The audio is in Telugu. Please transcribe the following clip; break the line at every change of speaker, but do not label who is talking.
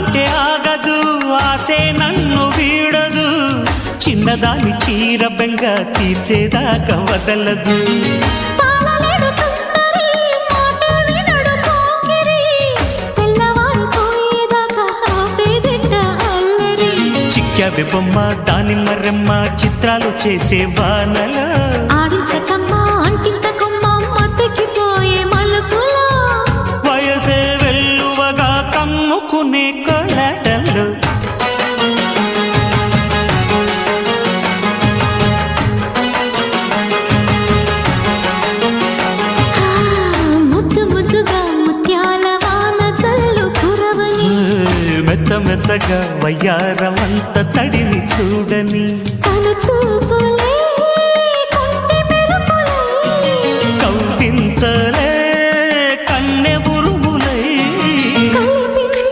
అంటే ఆగదు ఆసే నన్ను వీడదు చిన్నదాని చీర బెంగ తీర్చేదాకా వదలదు చిక్కావి బొమ్మ దాని మరెమ్మ చిత్రాలు చేసే వానల
ఆడించకమ్మా అంటింతకొమ్మ మత్తెక్కిపోయే మలుపులో
వయసే వెల్లువగా కమ్ముకునే కొలటలు
ముద్దు ముద్దుగా ముత్యాల వాన చల్లు కురవని
మెత్త మెత్తగా వయ్యారమంత తడిని చూడని
తన చూపులే